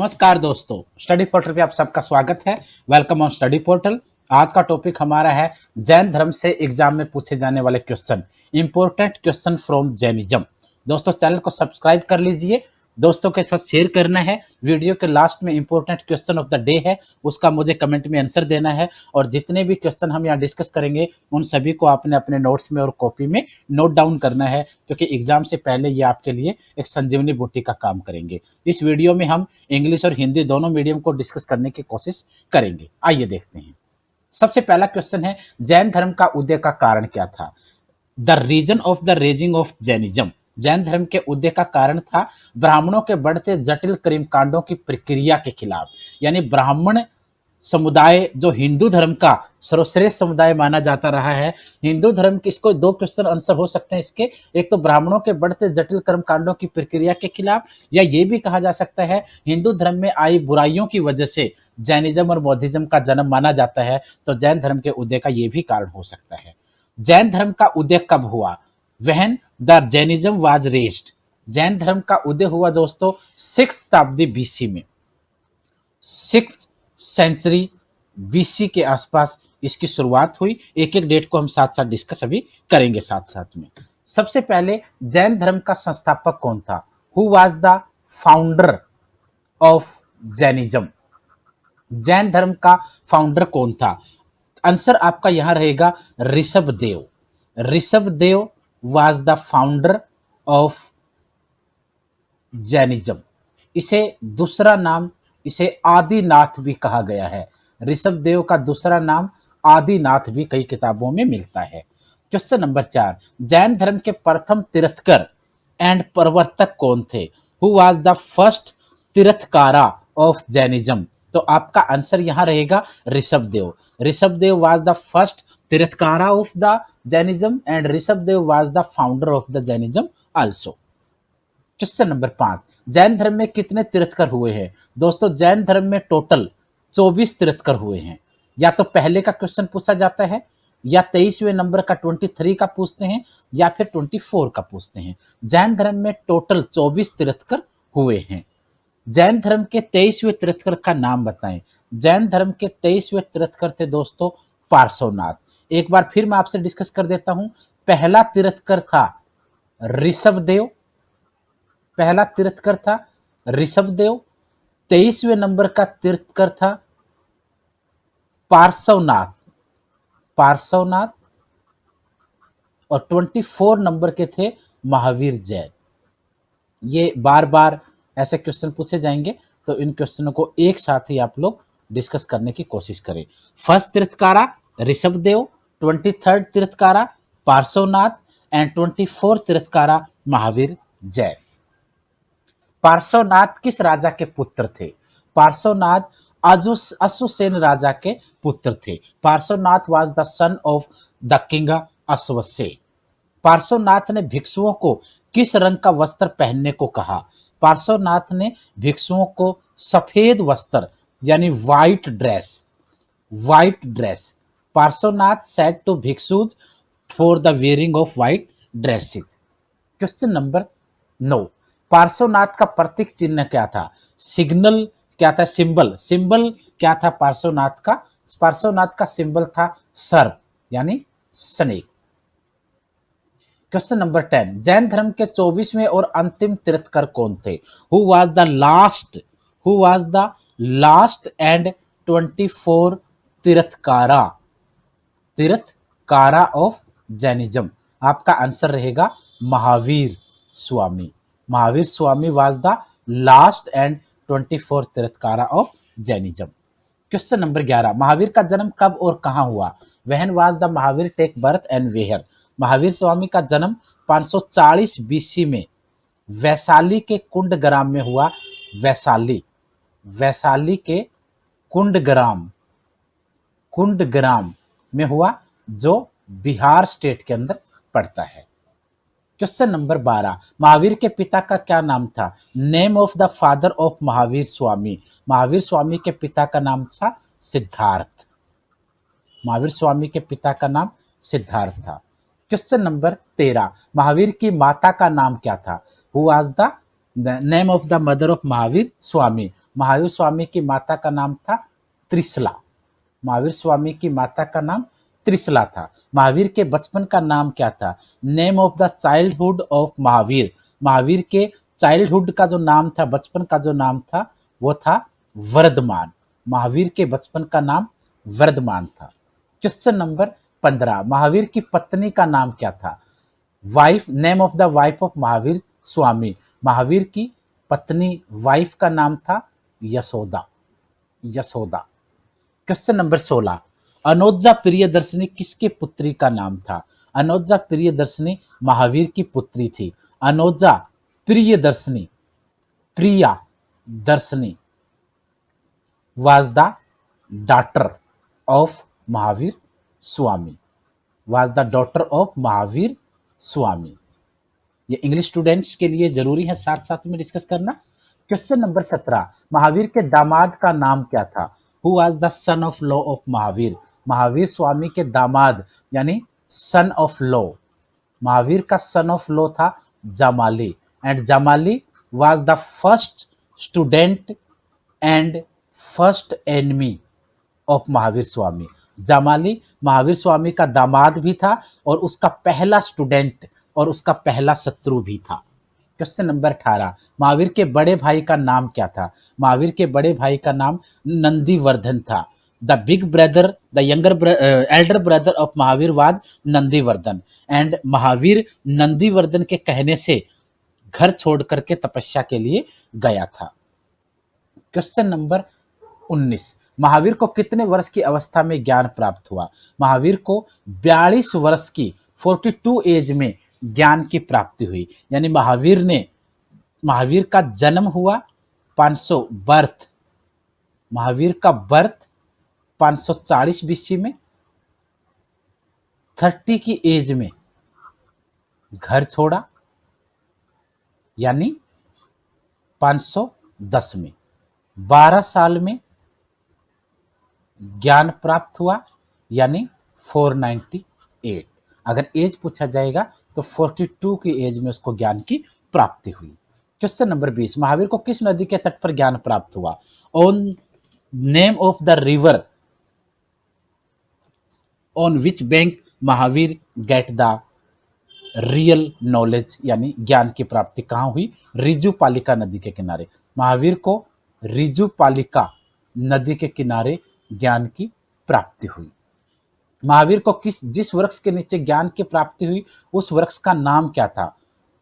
नमस्कार दोस्तों, study portal पे आप सबका स्वागत है। Welcome on study portal. आज का टॉपिक हमारा है जैन धर्म से एग्जाम में पूछे जाने वाले question, important question from Jainism. दोस्तों चैनल को सब्सक्राइब कर लीजिए, दोस्तों के साथ शेयर करना है। वीडियो के लास्ट में important question of the day है, उसका मुझे कमेंट में आंसर देना है। और जितने भी क्वेश्चन हम यहाँ डिस्कस करेंगे उन सभी को आपने अपने नोट्स में और कॉपी में नोट डाउन करना है, क्योंकि एग्जाम से पहले ये आपके लिए एक संजीवनी बूटी का काम करेंगे। इस वीडियो में हम इंग्लिश और हिंदी दोनों मीडियम को डिस्कस करने की कोशिश करेंगे। आइए देखते हैं। सबसे पहला क्वेश्चन है, जैन धर्म का उदय का कारण क्या था? The reason of the raising of Jainism. Jain धर्म के उदय का कारण था ब्राह्मणों के बढ़ते जटिल कर्म कांडों की प्रक्रिया के खिलाफ। यानी ब्राह्मण समुदाय जो हिंदू धर्म का सर्वश्रेष्ठ समुदाय माना जाता रहा है, हिंदू धर्म के, इसको दो क्वेश्चन आंसर हो सकते हैं इसके। एक तो ब्राह्मणों के बढ़ते जटिल कर्म कांडों की प्रक्रिया के खिलाफ, या ये भी कहा जा सकता है हिंदू धर्म में आई बुराइयों की वजह से जैनिज्म और बौद्धिज्म का जन्म माना जाता है। तो जैन धर्म के उदय का ये भी कारण हो सकता है। जैन धर्म का उदय कब हुआ? When the Jainism was raised. Jain धर्म का उदय हुआ दोस्तों 6th शताब्दी बीसी में, 6th सेंचुरी बीसी के आसपास इसकी शुरुआत हुई। एक एक डेट को हम साथ साथ डिस्कस अभी करेंगे साथ साथ में। सबसे पहले जैन धर्म का संस्थापक कौन था? Who was the founder of Jainism? Jain धर्म का फाउंडर कौन था? आंसर आपका यहां रहेगा Rishabh Dev. Rishabh Dev was the founder of Jainism. इसे दूसरा नाम, इसे आदिनाथ भी कहा गया है। ऋषभ देव का दूसरा नाम आदिनाथ भी कई किताबों में मिलता है। क्वेश्चन नंबर 4, जैन धर्म के प्रथम तीर्थकर एंड प्रवर्तक कौन थे? Who was the first tirthankara of Jainism? तो आपका आंसर यहां रहेगा Rishabh Dev. Rishabh Dev was the first tirthankara of the Jainism and Rishabh Dev was the founder of the Jainism also. Question number 5, Jain धर्म में कितने तीर्थकर हुए हैं? दोस्तों जैन धर्म में टोटल 24 तीर्थकर हुए हैं। या तो पहले का क्वेश्चन पूछा जाता है, या 23वें नंबर का 23 का पूछते हैं, या फिर 24 का पूछते हैं। जैन धर्म में टोटल 24 तीर्थकर हुए हैं। जैन धर्म के 23वें तीर्थकर का नाम बताएं। जैन धर्म के 23वें तीर्थकर थे दोस्तों पार्श्वनाथ। एक बार फिर मैं आपसे डिस्कस कर देता हूं। पहला तीर्थकर था ऋषभ देव, पहला तीर्थकर था ऋषभ देव। 23वें नंबर का तीर्थकर था पार्श्वनाथ, पार्श्वनाथ। और 24 नंबर के थे महावीर जैन। ये बार बार ऐसे क्वेश्चन पूछे जाएंगे, तो इन क्वेश्चनों को एक साथ ही आप लोग डिस्कस करने की कोशिश करें। First tirthankara Rishabh Dev, 23rd tirthankara Parshvanath and 24th tirthankara Mahavir Jain. Parshvanath किस राजा के पुत्र थे? पार्श्वनाथ अश्वसेन राजा के पुत्र थे। Parshvanath was the son of the king Ashvasena. Parshvanath ने भिक्षुओं को किस रंग का वस्त्र पहनने को कहा? पार्श्वनाथ ने भिक्षुओं को सफेद वस्त्र यानी white dress, white dress. Parshvanath said to bhikshus for the wearing of white dresses. Question number 9, Parshvanath का प्रतीक चिन्ह क्या था? सिग्नल क्या था? सिंबल, सिंबल क्या था पार्श्वनाथ का? पार्श्वनाथ का सिंबल था सर्प यानी स्नेक। क्वेश्चन नंबर 10, जैन धर्म के 24वें और अंतिम तीर्थकर कौन थे? Who was the last, who was the last and 24 tirthankara, tirthankara of Jainism? आपका आंसर रहेगा Mahavir Swami. Mahavir Swami was the last and 24 tirthankara of Jainism. Question number 11, Mahavir का जन्म कब और कहां हुआ? When was the Mahavir take birth and where? Mahavir Swami का जन्म 540 बीसी में वैशाली के कुंडग्राम में हुआ। वैशाली, वैशाली के कुंडग्राम, कुंडग्राम में हुआ, जो बिहार स्टेट के अंदर पड़ता है। क्वेश्चन नंबर 12, महावीर के पिता का क्या नाम था? Name of the father of Mahavir Swami? Mahavir Swami के पिता का नाम था सिद्धार्थ। महावीर स्वामी के पिता का नाम सिद्धार्थ था। क्वेश्चन नंबर 13, महावीर की माता का नाम क्या था? Who was the name of the mother of Mahavir Swami? Mahavir Swami की माता का नाम था त्रिशला। महावीर स्वामी की माता का नाम त्रिशला था। महावीर के बचपन का नाम क्या था? Name of the childhood of Mahavir. Mahavir के चाइल्डहुड का जो नाम था, बचपन का जो नाम था, वो था वर्धमान। महावीर के बचपन का नाम वर्धमान था। क्वेश्चन नंबर 15, महावीर की पत्नी का नाम क्या था? Wife, name of the wife of Mahavir Swami. Mahavir की पत्नी, वाइफ का नाम था यशोदा। यशोदा। क्वेश्चन नंबर 16, अनोजा प्रियदर्शनी किसके पुत्री का नाम था? अनोजा प्रियदर्शनी महावीर की पुत्री थी। अनोजा प्रियदर्शनी, प्रिया दर्शनी was the daughter of Mahavir Swami. was the daughter of Mahavir Swami. ये इंग्लिश स्टूडेंट्स के लिए जरूरी है साथ साथ में डिस्कस करना। क्वेश्चन नंबर 17, महावीर के दामाद का नाम क्या था? Who was the son of law of Mahavir. Mahavir Swami के दामाद यानी सन ऑफ लॉ, महावीर का सन ऑफ लॉ था Jamali, and Jamali was the first student and first enemy of Mahavir Swami. Jamali Mahavir Swami का दामाद भी था और उसका पहला स्टूडेंट और उसका पहला शत्रु भी था। क्वेश्चन नंबर 18, महावीर के बड़े भाई का नाम क्या था? महावीर के बड़े भाई का नाम नंदीवर्धन था। The big brother, the Elder brother of Mahavir was Nandivardhan, and Mahavir Nandivardhan के कहने से घर छोड़ करके तपस्या के लिए गया था। क्वेश्चन नंबर 19, महावीर को कितने वर्ष की अवस्था में ज्ञान प्राप्त हुआ? महावीर को 42 वर्ष की 42 एज में ज्ञान की प्राप्ति हुई। यानी महावीर का जन्म हुआ 500 बर्थ, महावीर का बर्थ 540 बीसी में, 30 की एज में घर छोड़ा यानी 510 में, 12 साल में ज्ञान प्राप्त हुआ यानी 498। अगर एज पूछा जाएगा तो 42 की एज में उसको ज्ञान की प्राप्ति हुई। क्वेश्चन नंबर 20, महावीर को किस नदी के तट पर ज्ञान प्राप्त हुआ? On name of the river on which bank Mahavir get the real knowledge, यानी ज्ञान की प्राप्ति कहां हुई? रिजुपालिका नदी के किनारे। महावीर को रिजुपालिका नदी के किनारे ज्ञान की प्राप्ति हुई। महावीर को जिस वृक्ष के नीचे ज्ञान की प्राप्ति हुई उस वृक्ष का नाम क्या था?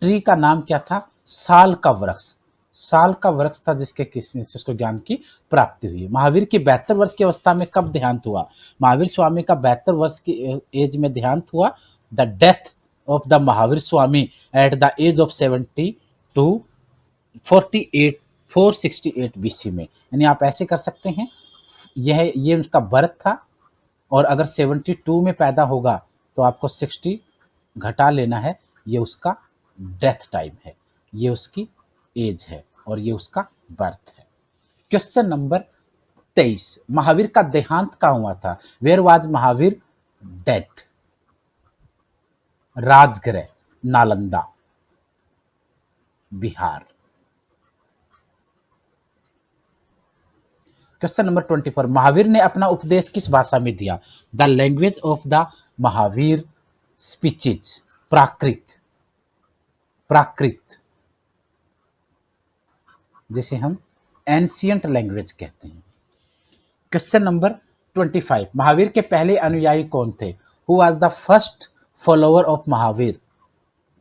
ट्री का नाम क्या था? साल का वृक्ष। साल का वृक्ष था जिसके नीचे उसको ज्ञान की प्राप्ति हुई। महावीर की 72 वर्ष की अवस्था में कब देहांत हुआ? महावीर स्वामी का 72 वर्ष की एज में देहांत हुआ। The death of the Mahavir Swami at the age of 70 to 468 BC में। यानी आप ऐसे कर सकते हैं, ये उसका बर्थ था और अगर 72 में पैदा होगा तो आपको 60 घटा लेना है, ये उसका डेथ टाइम है, ये उसकी एज है और ये उसका बर्थ है। क्वेश्चन नंबर 23, महावीर का देहांत कहाँ हुआ था? Where was Mahavir dead? Rajagriha, Nalanda, Bihar. Question number 24, Mahavir ने अपना उपदेश किस भाषा में दिया? The language of the Mahavir speeches, Prakrit, Prakrit जिसे हम एंशियंट लैंग्वेज कहते हैं। क्वेश्चन नंबर 25, महावीर के पहले अनुयायी कौन थे? Who was the first follower of Mahavir?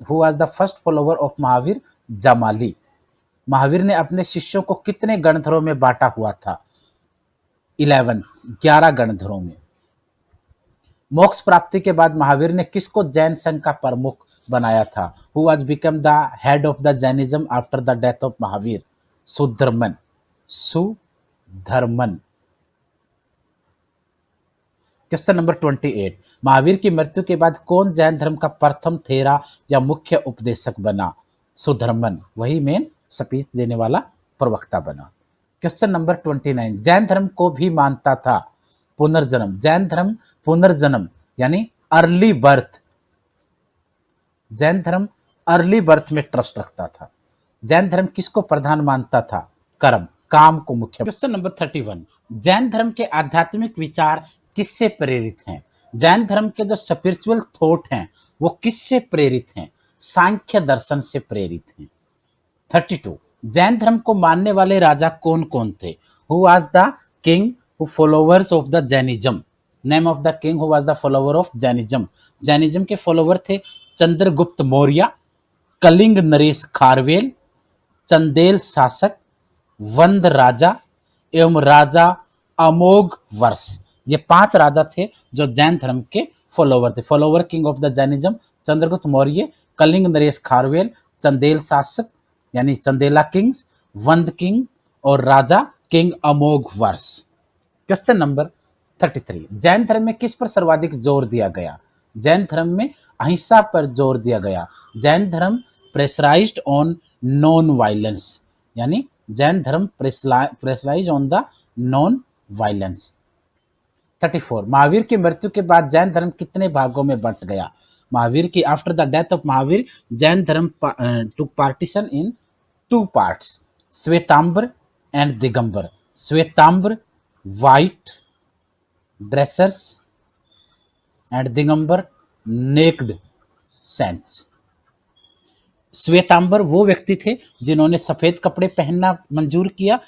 Who was the first follower of Mahavir? Jamali. Mahavir ने अपने शिष्यों को कितने गणधरों में बांटा हुआ था? 11 गणधरों में। मोक्ष प्राप्ति के बाद महावीर ने किसको जैन संघ का प्रमुख बनाया था? Who was become the head of the Jainism after the death of Mahavir? Sudharman. Sudharman. Question number 28, Mahavir की मृत्यु के बाद कौन जैन धर्म का प्रथम थेरा या मुख्य उपदेशक बना? सुधर्मन, वही मेन स्पीच देने वाला प्रवक्ता बना। क्वेश्चन नंबर 29, जैन धर्म को भी मानता था पुनर्जन्म। जैन धर्म पुनर्जन्म यानी अर्ली बर्थ, जैन धर्म अर्ली बर्थ में ट्रस्ट रखता था। जैन धर्म किसको प्रधान मानता था? कर्म, काम को मुख्य। क्वेश्चन नंबर 31, जैन धर्म के आध्यात्मिक विचार किससे प्रेरित हैं? जैन धर्म के जो स्पिरिचुअल थॉट हैं वो किससे प्रेरित हैं? सांख्य दर्शन से प्रेरित हैं। 32, जैन धर्म को मानने वाले राजा कौन कौन थे? Who was the king who followers of the Jainism? Name of the king who was the follower of Jainism? Jainism के फॉलोवर थे चंद्रगुप्त मौर्य, कलिंग नरेश खारवेल, चंदेल शासक, वंद राजा एवं राजा अमोघ वर्ष। ये 5 राजा थे जो जैन धर्म के फॉलोवर थे। Follower king of the Jainism Chandragupta Maurya, Kalinga नरेश खारवेल, चंदेल शासक यानी चंदेला किंग्स, वंद किंग और राजा किंग अमोघ वर्ष। क्वेश्चन नंबर 33, जैन धर्म में किस पर सर्वाधिक जोर दिया गया? जैन धर्म में अहिंसा पर जोर दिया गया। जैन धर्म प्रेशराइज्ड ऑन नॉन वायलेंस, यानी जैन धर्म pressurize on the non violence. 34, Mahavir की मृत्यु के बाद जैन धर्म कितने भागों में बंट गया? महावीर की after the death of Mahavir Jain Dharma took partition in 2 parts, Shvetambar and Digambar. Shvetambar white dressers and Digambar naked saints. Shvetambar वो व्यक्ति थे जिन्होंने सफेद कपड़े पहनना मंजूर किया।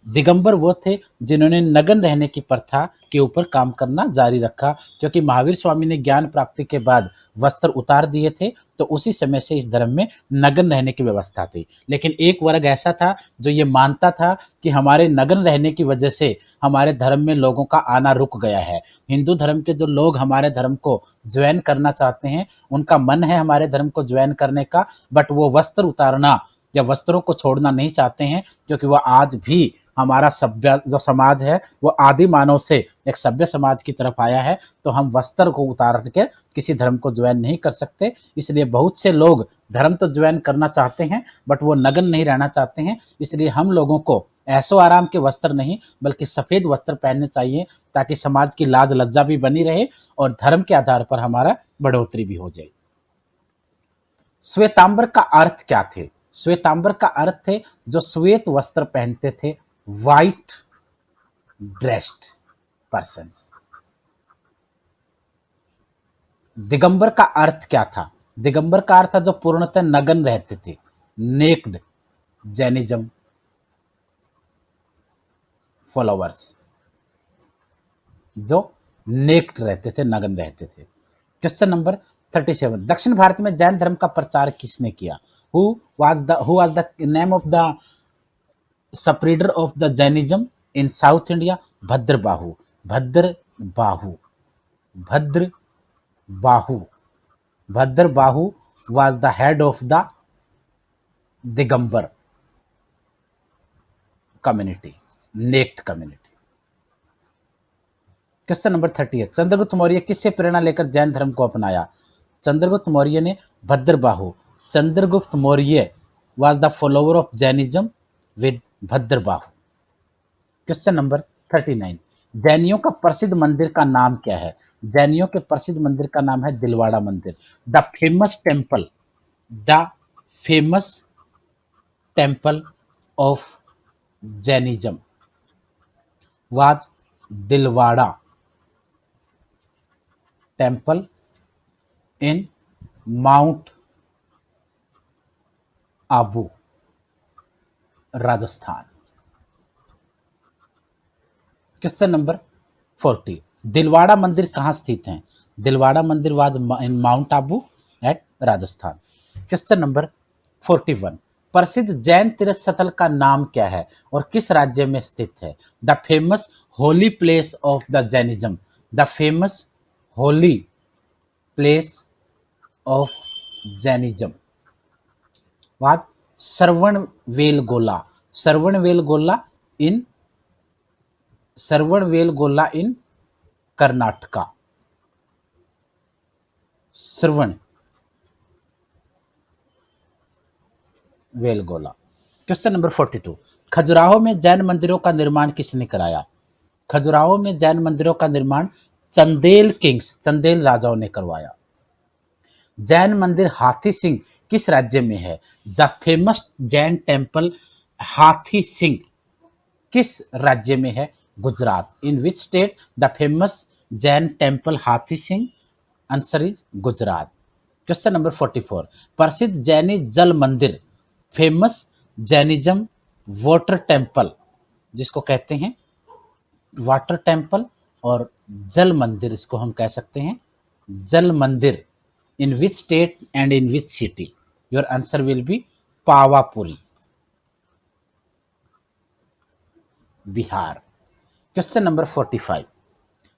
दिगंबर वो थे जिन्होंने नग्न रहने की प्रथा के ऊपर काम करना जारी रखा, क्योंकि महावीर स्वामी ने ज्ञान प्राप्ति के बाद वस्त्र उतार दिए थे, तो उसी समय से इस धर्म में नग्न रहने की व्यवस्था थी। लेकिन एक वर्ग ऐसा था जो ये मानता था कि हमारे नग्न रहने की वजह से हमारे धर्म में लोगों का आना रुक गया है। हिंदू धर्म के जो लोग हमारे धर्म को ज्वाइन करना चाहते हैं, उनका मन है हमारे धर्म को ज्वाइन करने का, बट वो वस्त्र उतारना या वस्त्रों को छोड़ना नहीं चाहते हैं, क्योंकि वह आज भी हमारा सभ्य जो समाज है वो आदि मानव से एक सभ्य समाज की तरफ आया है, तो हम वस्त्र को उतार कर किसी धर्म को ज्वाइन नहीं कर सकते। इसलिए बहुत से लोग धर्म तो ज्वाइन करना चाहते हैं बट वो नग्न नहीं रहना चाहते हैं। इसलिए हम लोगों को ऐसो आराम के वस्त्र नहीं बल्कि सफेद वस्त्र पहनने चाहिए, ताकि समाज की लाज लज्जा भी बनी रहे और धर्म के आधार पर हमारा बढ़ोतरी भी हो जाए। श्वेतांबर का अर्थ क्या थे? श्वेतांबर का अर्थ थे जो श्वेत वस्त्र पहनते थे, व्हाइट ड्रेस्ड पर्सन। दिगंबर का अर्थ क्या था? दिगंबर का अर्थ था जो पूर्णतः नग्न रहते थे, नेक्ड जैनिज्म फॉलोवर्स, जो नेक्ड रहते थे, नग्न रहते थे। क्वेश्चन नंबर 37, दक्षिण भारत में जैन धर्म का प्रचार किसने किया? Who was the name of the spreader of the Jainism in south India? Bhadrabahu. Bhadrabahu was the head of the Digambar community, naked community. Question number 38, Chandragupta Maurya किससे प्रेरणा लेकर जैन धर्म को अपनाया? चंद्रगुप्त मौर्य ने Bhadrabahu. Chandragupta Maurya was the follower of Jainism with Bhadrabahu. Question number 39, जैनियों का प्रसिद्ध मंदिर का नाम क्या है? जैनियों के प्रसिद्ध मंदिर का नाम है दिलवाड़ा मंदिर। The famous temple of Jainism was Dilwara temple in mount Abu, Rajasthan. Question number 40, Dilwara मंदिर कहाँ स्थित है? दिलवाड़ा मंदिर was in mount Abu at Rajasthan. Question number 41, प्रसिद्ध जैन तीर्थ स्थल का नाम क्या है और किस राज्य में स्थित है? The famous holy place of the Jainism. The famous holy place of Jainism was Shravanabelagola in Karnataka. Shravanabelagola. Question number 42, Khajuraho में जैन मंदिरों का निर्माण किसने कराया? खजुराहो में जैन मंदिरों का निर्माण चंदेल राजाओं ने करवाया। जैन मंदिर हाथी सिंह किस राज्य में है? The famous Jain temple Hathi Singh किस राज्य में है? Gujarat. In which state the famous Jain temple Hathi Singh? Answer is Gujarat. Question number 44, प्रसिद्ध जैनी जल मंदिर, फेमस जैनिज्म वाटर टेम्पल, जिसको कहते हैं वाटर टेम्पल और जल मंदिर, इसको हम कह सकते हैं Jal Mandir. In which state and in which city? Your answer will be Pawapuri, Bihar. Question number 45,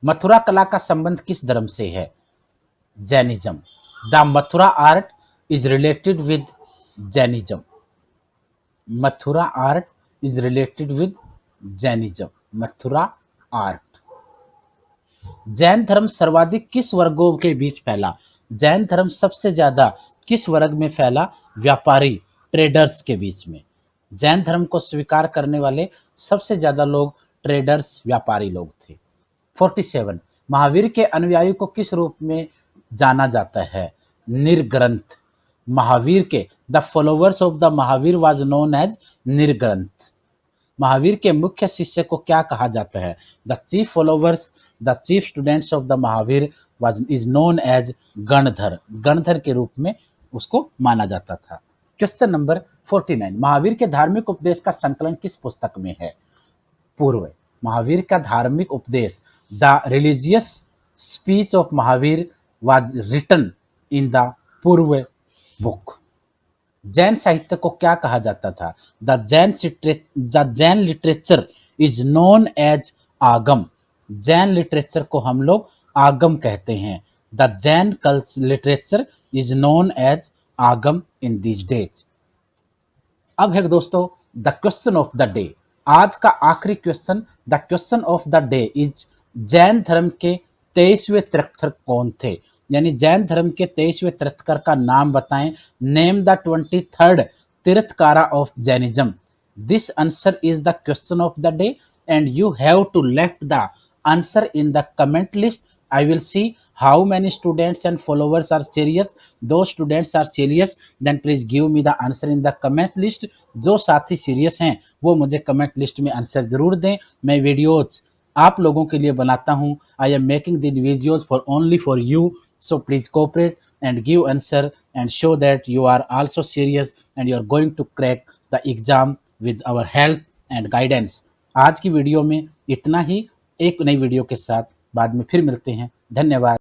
Mathura कला का संबंध किस धर्म से है? Jainism. The Mathura art is related with Jainism. Mathura art is related with Jainism. Mathura art. Jain धर्म सर्वाधिक किस वर्गों के बीच फैला? जैन धर्म सबसे ज्यादा किस वर्ग में फैला? व्यापारी, ट्रेडर्स के बीच में। जैन धर्म को स्वीकार करने वाले सबसे ज्यादा लोग ट्रेडर्स, व्यापारी लोग थे। 47, महावीर के अनुयायी को किस रूप में जाना जाता है? निर्ग्रंथ। महावीर के the followers of the Mahavir was known as Nirgrantha. Mahavir के मुख्य शिष्य को क्या कहा जाता है? The chief followers, the chief students of the Mahavir was is known as Ganadhar. Ganadhar के रूप में उसको माना जाता था। क्वेश्चन नंबर 49, महावीर के धार्मिक उपदेश का संकलन किस पुस्तक में है? पूर्व। महावीर का धार्मिक उपदेश, the religious speech of Mahavir was written in the Purva book. Jain साहित्य को क्या कहा जाता था? The Jain literature is known as Agam. Jain literature को हम लोग आगम कहते हैं। The Jain literature is known as Agam in these days. अब है दोस्तों the question of the day. आज का आखिरी question, the question of the day is, Jain धर्म के 23वें तीर्थकर कौन थे? यानी जैन धर्म के 23वें तीर्थकर का नाम बताएं। Name the 23rd Tirthankara of Jainism. This answer is the question of the day and you have to left the answer in the comment list. I will see how many students and followers are serious. Those students are serious, then please give me the answer in the comment list. जो साथी serious हैं वो मुझे comment list में answer जरूर दें। मैं videos आप लोगों के लिए बनाता हूँ। I am making this videos for only for you, so please cooperate and give answer and show that you are also serious and you are going to crack the exam with our help and guidance. आज की video में इतना ही। एक नई video के साथ बाद में फिर मिलते हैं। धन्यवाद।